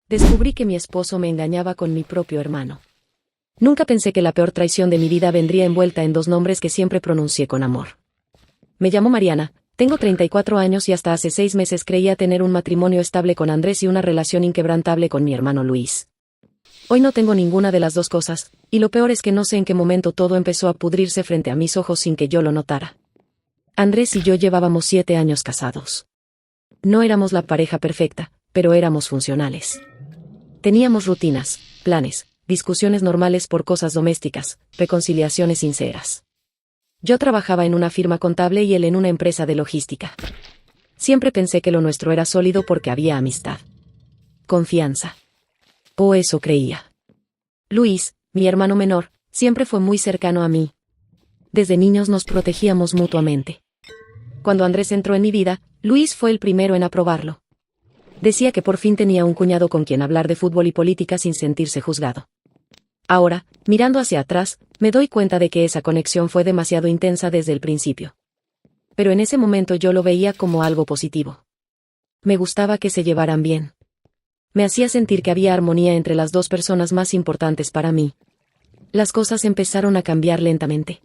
Descubrí que mi esposo me engañaba con mi propio hermano. Nunca pensé que la peor traición de mi vida vendría envuelta en dos nombres que siempre pronuncié con amor. Me llamo Mariana, tengo 34 años y hasta hace 6 meses creía tener un matrimonio estable con Andrés y una relación inquebrantable con mi hermano Luis. Hoy no tengo ninguna de las dos cosas, y lo peor es que no sé en qué momento todo empezó a pudrirse frente a mis ojos sin que yo lo notara. Andrés y yo llevábamos 7 años casados. No éramos la pareja perfecta, pero éramos funcionales. Teníamos rutinas, planes, discusiones normales por cosas domésticas, reconciliaciones sinceras. Yo trabajaba en una firma contable y él en una empresa de logística. Siempre pensé que lo nuestro era sólido porque había amistad. Confianza. O eso creía. Luis, mi hermano menor, siempre fue muy cercano a mí. Desde niños nos protegíamos mutuamente. Cuando Andrés entró en mi vida, Luis fue el primero en aprobarlo. Decía que por fin tenía un cuñado con quien hablar de fútbol y política sin sentirse juzgado. Ahora, mirando hacia atrás, me doy cuenta de que esa conexión fue demasiado intensa desde el principio. Pero en ese momento yo lo veía como algo positivo. Me gustaba que se llevaran bien. Me hacía sentir que había armonía entre las dos personas más importantes para mí. Las cosas empezaron a cambiar lentamente.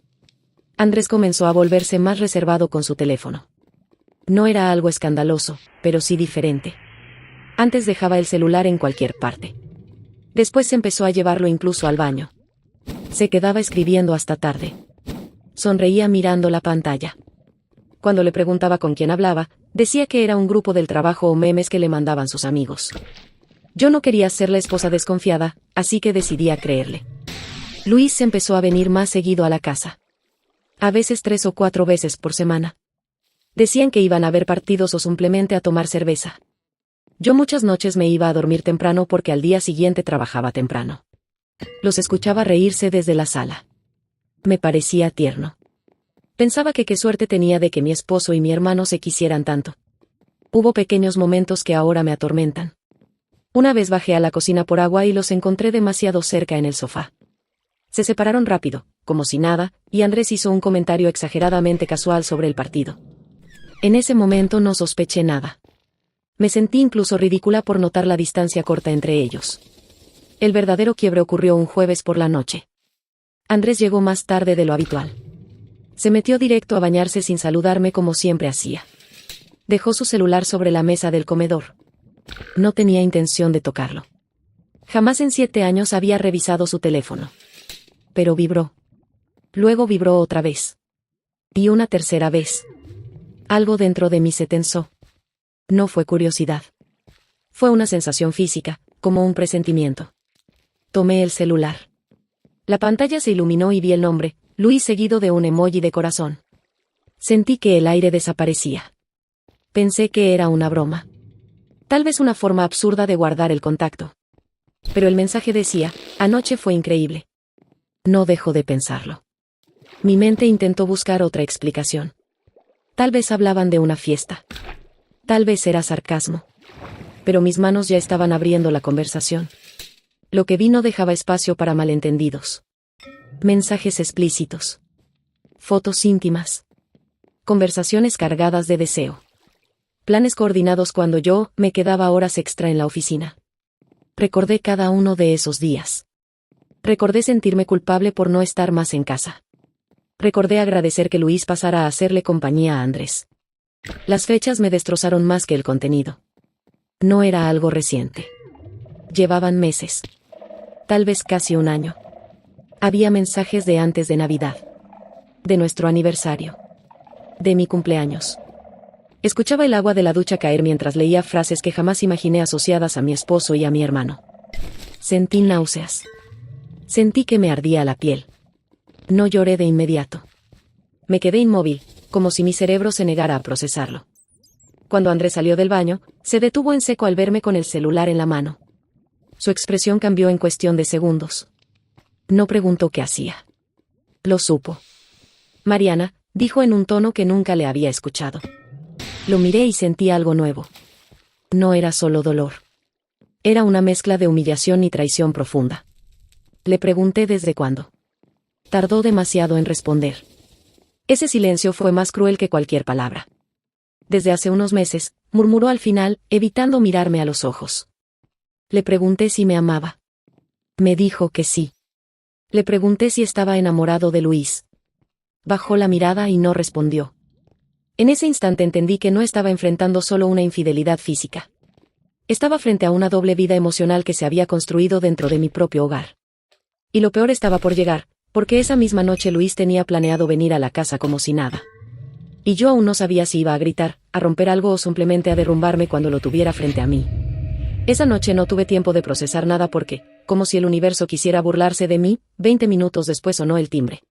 Andrés comenzó a volverse más reservado con su teléfono. No era algo escandaloso, pero sí diferente. Antes dejaba el celular en cualquier parte. Después empezó a llevarlo incluso al baño. Se quedaba escribiendo hasta tarde. Sonreía mirando la pantalla. Cuando le preguntaba con quién hablaba, decía que era un grupo del trabajo o memes que le mandaban sus amigos. Yo no quería ser la esposa desconfiada, así que decidí a creerle. Luis empezó a venir más seguido a la casa. A veces 3 o 4 veces por semana. Decían que iban a ver partidos o simplemente a tomar cerveza. Yo muchas noches me iba a dormir temprano porque al día siguiente trabajaba temprano. Los escuchaba reírse desde la sala. Me parecía tierno. Pensaba que qué suerte tenía de que mi esposo y mi hermano se quisieran tanto. Hubo pequeños momentos que ahora me atormentan. Una vez bajé a la cocina por agua y los encontré demasiado cerca en el sofá. Se separaron rápido, como si nada, y Andrés hizo un comentario exageradamente casual sobre el partido. En ese momento no sospeché nada. Me sentí incluso ridícula por notar la distancia corta entre ellos. El verdadero quiebre ocurrió un jueves por la noche. Andrés llegó más tarde de lo habitual. Se metió directo a bañarse sin saludarme como siempre hacía. Dejó su celular sobre la mesa del comedor. No tenía intención de tocarlo. Jamás en 7 años había revisado su teléfono. Pero vibró. Luego vibró otra vez. Y una tercera vez. Algo dentro de mí se tensó. No fue curiosidad. Fue una sensación física, como un presentimiento. Tomé el celular. La pantalla se iluminó y vi el nombre, Luis, seguido de un emoji de corazón. Sentí que el aire desaparecía. Pensé que era una broma. Tal vez una forma absurda de guardar el contacto. Pero el mensaje decía, anoche fue increíble. No dejo de pensarlo. Mi mente intentó buscar otra explicación. Tal vez hablaban de una fiesta. Tal vez era sarcasmo. Pero mis manos ya estaban abriendo la conversación. Lo que vi no dejaba espacio para malentendidos. Mensajes explícitos. Fotos íntimas. Conversaciones cargadas de deseo. Planes coordinados cuando yo me quedaba horas extra en la oficina. Recordé cada uno de esos días. Recordé sentirme culpable por no estar más en casa. Recordé agradecer que Luis pasara a hacerle compañía a Andrés. Las fechas me destrozaron más que el contenido. No era algo reciente. Llevaban meses. Tal vez casi un año. Había mensajes de antes de Navidad. De nuestro aniversario. De mi cumpleaños. Escuchaba el agua de la ducha caer mientras leía frases que jamás imaginé asociadas a mi esposo y a mi hermano. Sentí náuseas. Sentí que me ardía la piel. No lloré de inmediato. Me quedé inmóvil, como si mi cerebro se negara a procesarlo. Cuando Andrés salió del baño, se detuvo en seco al verme con el celular en la mano. Su expresión cambió en cuestión de segundos. No preguntó qué hacía. Lo supo. Mariana, dijo en un tono que nunca le había escuchado. Lo miré y sentí algo nuevo. No era solo dolor. Era una mezcla de humillación y traición profunda. Le pregunté desde cuándo. Tardó demasiado en responder. Ese silencio fue más cruel que cualquier palabra. Desde hace unos meses, murmuró al final, evitando mirarme a los ojos. Le pregunté si me amaba. Me dijo que sí. Le pregunté si estaba enamorado de Luis. Bajó la mirada y no respondió. En ese instante entendí que no estaba enfrentando solo una infidelidad física. Estaba frente a una doble vida emocional que se había construido dentro de mi propio hogar. Y lo peor estaba por llegar, porque esa misma noche Luis tenía planeado venir a la casa como si nada. Y yo aún no sabía si iba a gritar, a romper algo o simplemente a derrumbarme cuando lo tuviera frente a mí. Esa noche no tuve tiempo de procesar nada porque, como si el universo quisiera burlarse de mí, 20 minutos después sonó el timbre.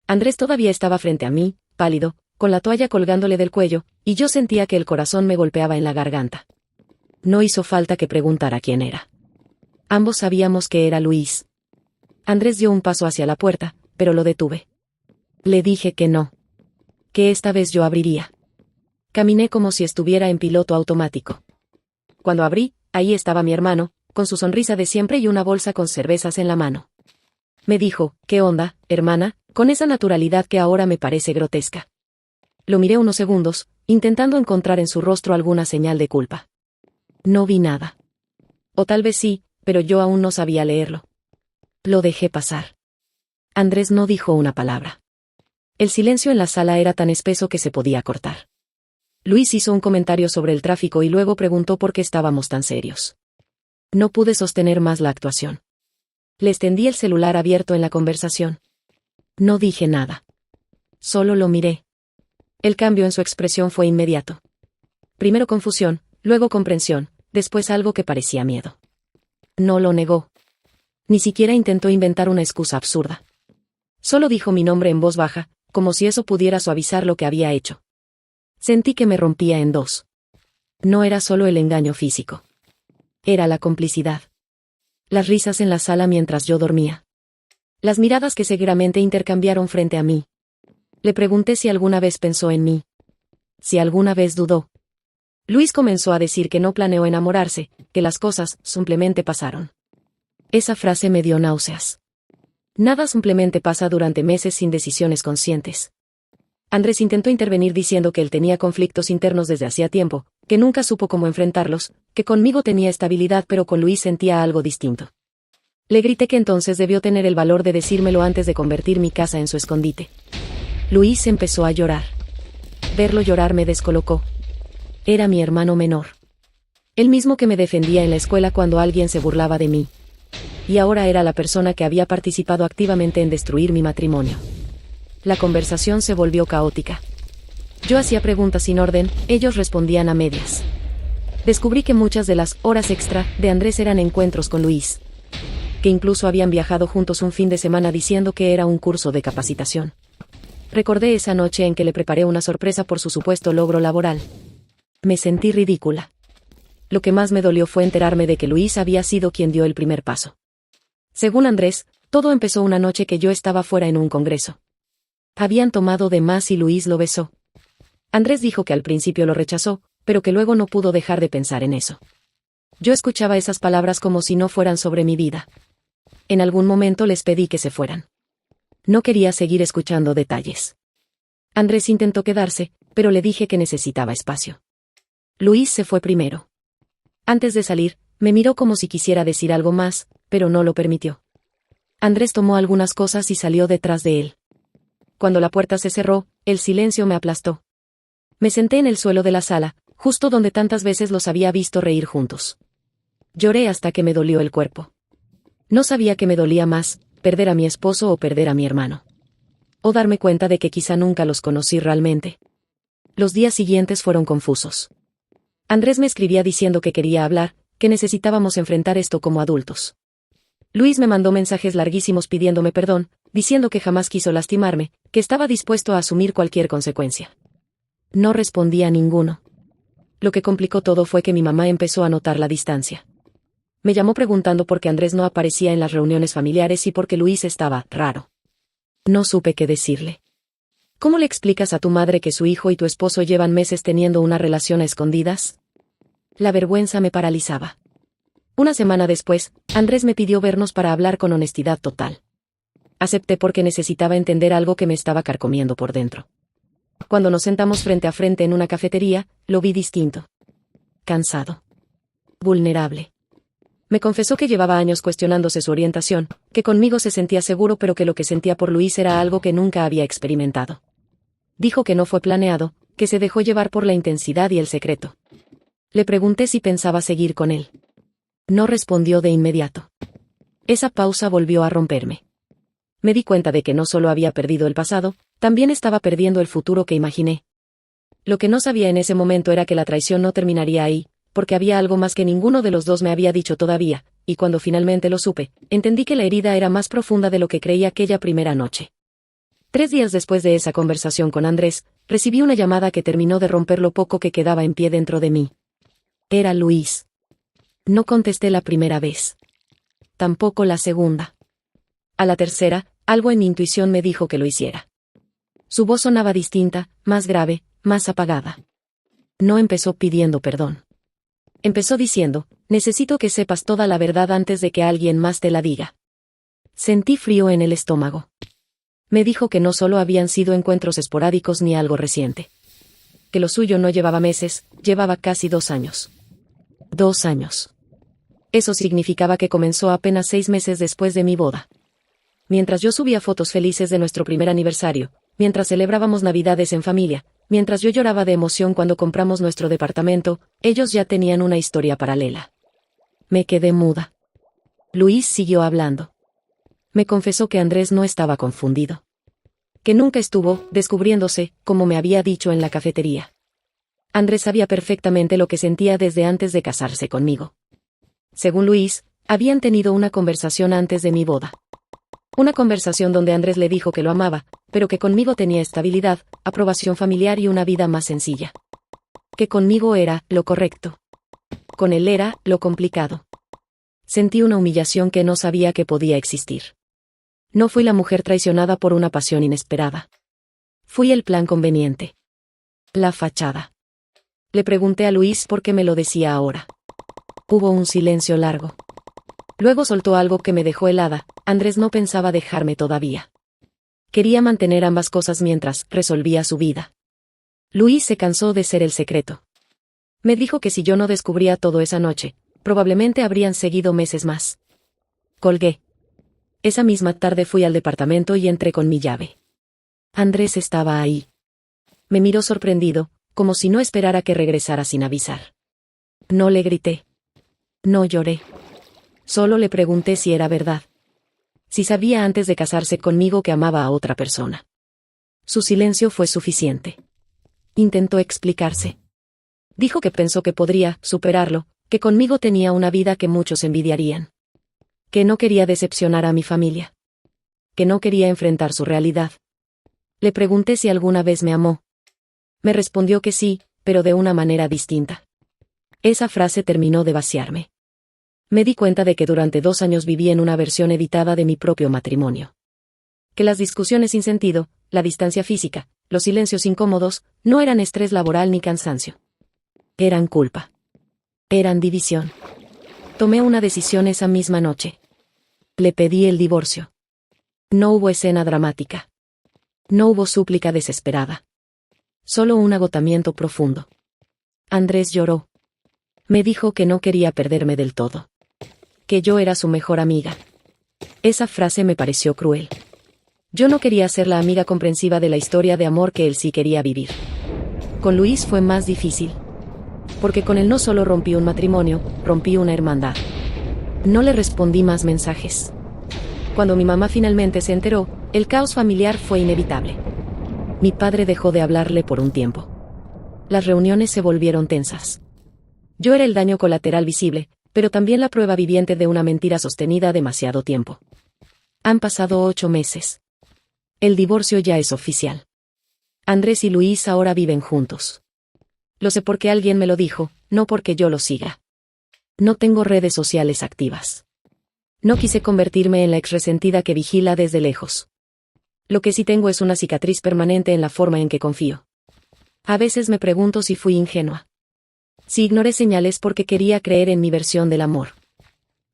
Andrés todavía estaba frente a mí, pálido, con la toalla colgándole del cuello, y yo sentía que el corazón me golpeaba en la garganta. No hizo falta que preguntara quién era. Ambos sabíamos que era Luis. Andrés dio un paso hacia la puerta, pero lo detuve. Le dije que no. Que esta vez yo abriría. Caminé como si estuviera en piloto automático. Cuando abrí, ahí estaba mi hermano, con su sonrisa de siempre y una bolsa con cervezas en la mano. Me dijo, ¿qué onda, hermana?, con esa naturalidad que ahora me parece grotesca. Lo miré unos segundos, intentando encontrar en su rostro alguna señal de culpa. No vi nada. O tal vez sí, pero yo aún no sabía leerlo. Lo dejé pasar. Andrés no dijo una palabra. El silencio en la sala era tan espeso que se podía cortar. Luis hizo un comentario sobre el tráfico y luego preguntó por qué estábamos tan serios. No pude sostener más la actuación. Le extendí el celular abierto en la conversación. No dije nada. Solo lo miré. El cambio en su expresión fue inmediato. Primero confusión, luego comprensión, después algo que parecía miedo. No lo negó. Ni siquiera intentó inventar una excusa absurda. Solo dijo mi nombre en voz baja, como si eso pudiera suavizar lo que había hecho. Sentí que me rompía en dos. No era solo el engaño físico. Era la complicidad. Las risas en la sala mientras yo dormía. Las miradas que seguramente intercambiaron frente a mí. Le pregunté si alguna vez pensó en mí. Si alguna vez dudó. Luis comenzó a decir que no planeó enamorarse, que las cosas simplemente pasaron. Esa frase me dio náuseas. Nada simplemente pasa durante meses sin decisiones conscientes. Andrés intentó intervenir diciendo que él tenía conflictos internos desde hacía tiempo, que nunca supo cómo enfrentarlos, que conmigo tenía estabilidad pero con Luis sentía algo distinto. Le grité que entonces debió tener el valor de decírmelo antes de convertir mi casa en su escondite. Luis empezó a llorar. Verlo llorar me descolocó. Era mi hermano menor. El mismo que me defendía en la escuela cuando alguien se burlaba de mí. Y ahora era la persona que había participado activamente en destruir mi matrimonio. La conversación se volvió caótica. Yo hacía preguntas sin orden, ellos respondían a medias. Descubrí que muchas de las horas extra de Andrés eran encuentros con Luis. Que incluso habían viajado juntos un fin de semana diciendo que era un curso de capacitación. Recordé esa noche en que le preparé una sorpresa por su supuesto logro laboral. Me sentí ridícula. Lo que más me dolió fue enterarme de que Luis había sido quien dio el primer paso. Según Andrés, todo empezó una noche que yo estaba fuera en un congreso. Habían tomado de más y Luis lo besó. Andrés dijo que al principio lo rechazó, pero que luego no pudo dejar de pensar en eso. Yo escuchaba esas palabras como si no fueran sobre mi vida. En algún momento les pedí que se fueran. No quería seguir escuchando detalles. Andrés intentó quedarse, pero le dije que necesitaba espacio. Luis se fue primero. Antes de salir, me miró como si quisiera decir algo más, pero no lo permitió. Andrés tomó algunas cosas y salió detrás de él. Cuando la puerta se cerró, el silencio me aplastó. Me senté en el suelo de la sala, justo donde tantas veces los había visto reír juntos. Lloré hasta que me dolió el cuerpo. No sabía qué me dolía más, perder a mi esposo o perder a mi hermano. O darme cuenta de que quizá nunca los conocí realmente. Los días siguientes fueron confusos. Andrés me escribía diciendo que quería hablar, que necesitábamos enfrentar esto como adultos. Luis me mandó mensajes larguísimos pidiéndome perdón, diciendo que jamás quiso lastimarme, que estaba dispuesto a asumir cualquier consecuencia. No respondí a ninguno. Lo que complicó todo fue que mi mamá empezó a notar la distancia. Me llamó preguntando por qué Andrés no aparecía en las reuniones familiares y por qué Luis estaba raro. No supe qué decirle. ¿Cómo le explicas a tu madre que su hijo y tu esposo llevan meses teniendo una relación a escondidas? La vergüenza me paralizaba. Una semana después, Andrés me pidió vernos para hablar con honestidad total. Acepté porque necesitaba entender algo que me estaba carcomiendo por dentro. Cuando nos sentamos frente a frente en una cafetería, lo vi distinto. Cansado. Vulnerable. Me confesó que llevaba años cuestionándose su orientación, que conmigo se sentía seguro pero que lo que sentía por Luis era algo que nunca había experimentado. Dijo que no fue planeado, que se dejó llevar por la intensidad y el secreto. Le pregunté si pensaba seguir con él. No respondió de inmediato. Esa pausa volvió a romperme. Me di cuenta de que no solo había perdido el pasado, también estaba perdiendo el futuro que imaginé. Lo que no sabía en ese momento era que la traición no terminaría ahí, porque había algo más que ninguno de los dos me había dicho todavía, y cuando finalmente lo supe, entendí que la herida era más profunda de lo que creí aquella primera noche. 3 días después de esa conversación con Andrés, recibí una llamada que terminó de romper lo poco que quedaba en pie dentro de mí. Era Luis. No contesté la primera vez. Tampoco la segunda. A la tercera, algo en mi intuición me dijo que lo hiciera. Su voz sonaba distinta, más grave, más apagada. No empezó pidiendo perdón. Empezó diciendo, necesito que sepas toda la verdad antes de que alguien más te la diga. Sentí frío en el estómago. Me dijo que no solo habían sido encuentros esporádicos ni algo reciente. Que lo suyo no llevaba meses, llevaba casi 2 años. 2 años. Eso significaba que comenzó apenas 6 meses después de mi boda. Mientras yo subía fotos felices de nuestro primer aniversario, mientras celebrábamos Navidades en familia, mientras yo lloraba de emoción cuando compramos nuestro departamento, ellos ya tenían una historia paralela. Me quedé muda. Luis siguió hablando. Me confesó que Andrés no estaba confundido. Que nunca estuvo descubriéndose, como me había dicho en la cafetería. Andrés sabía perfectamente lo que sentía desde antes de casarse conmigo. Según Luis, habían tenido una conversación antes de mi boda. Una conversación donde Andrés le dijo que lo amaba, pero que conmigo tenía estabilidad, aprobación familiar y una vida más sencilla. Que conmigo era lo correcto. Con él era lo complicado. Sentí una humillación que no sabía que podía existir. No fui la mujer traicionada por una pasión inesperada. Fui el plan conveniente. La fachada. Le pregunté a Luis por qué me lo decía ahora. Hubo un silencio largo. Luego soltó algo que me dejó helada. Andrés no pensaba dejarme todavía. Quería mantener ambas cosas mientras resolvía su vida. Luis se cansó de ser el secreto. Me dijo que si yo no descubría todo esa noche, probablemente habrían seguido meses más. Colgué. Esa misma tarde fui al departamento y entré con mi llave. Andrés estaba ahí. Me miró sorprendido, como si no esperara que regresara sin avisar. No le grité. No lloré. Solo le pregunté si era verdad. Si sabía antes de casarse conmigo que amaba a otra persona. Su silencio fue suficiente. Intentó explicarse. Dijo que pensó que podría superarlo, que conmigo tenía una vida que muchos envidiarían. Que no quería decepcionar a mi familia. Que no quería enfrentar su realidad. Le pregunté si alguna vez me amó. Me respondió que sí, pero de una manera distinta. Esa frase terminó de vaciarme. Me di cuenta de que durante 2 años viví en una versión editada de mi propio matrimonio. Que las discusiones sin sentido, la distancia física, los silencios incómodos, no eran estrés laboral ni cansancio. Eran culpa. Eran división. Tomé una decisión esa misma noche. Le pedí el divorcio. No hubo escena dramática. No hubo súplica desesperada. Solo un agotamiento profundo. Andrés lloró. Me dijo que no quería perderme del todo. Que yo era su mejor amiga. Esa frase me pareció cruel. Yo no quería ser la amiga comprensiva de la historia de amor que él sí quería vivir. Con Luis fue más difícil. Porque con él no solo rompí un matrimonio, rompí una hermandad. No le respondí más mensajes. Cuando mi mamá finalmente se enteró, el caos familiar fue inevitable. Mi padre dejó de hablarle por un tiempo. Las reuniones se volvieron tensas. Yo era el daño colateral visible, pero también la prueba viviente de una mentira sostenida demasiado tiempo. Han pasado 8 meses. El divorcio ya es oficial. Andrés y Luis ahora viven juntos. Lo sé porque alguien me lo dijo, no porque yo lo siga. No tengo redes sociales activas. No quise convertirme en la ex resentida que vigila desde lejos. Lo que sí tengo es una cicatriz permanente en la forma en que confío. A veces me pregunto si fui ingenua. Si ignoré señales porque quería creer en mi versión del amor.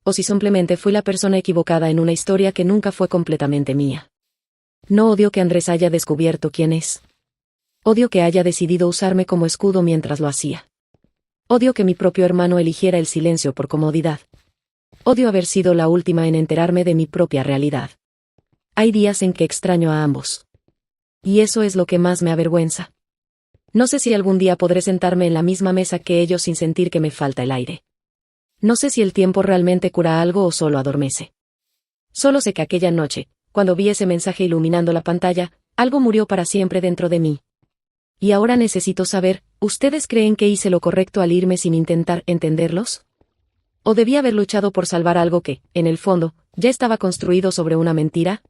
O si simplemente fui la persona equivocada en una historia que nunca fue completamente mía. No odio que Andrés haya descubierto quién es. Odio que haya decidido usarme como escudo mientras lo hacía. Odio que mi propio hermano eligiera el silencio por comodidad. Odio haber sido la última en enterarme de mi propia realidad. Hay días en que extraño a ambos. Y eso es lo que más me avergüenza. No sé si algún día podré sentarme en la misma mesa que ellos sin sentir que me falta el aire. No sé si el tiempo realmente cura algo o solo adormece. Solo sé que aquella noche, cuando vi ese mensaje iluminando la pantalla, algo murió para siempre dentro de mí. Y ahora necesito saber, ¿ustedes creen que hice lo correcto al irme sin intentar entenderlos? ¿O debí haber luchado por salvar algo que, en el fondo, ya estaba construido sobre una mentira?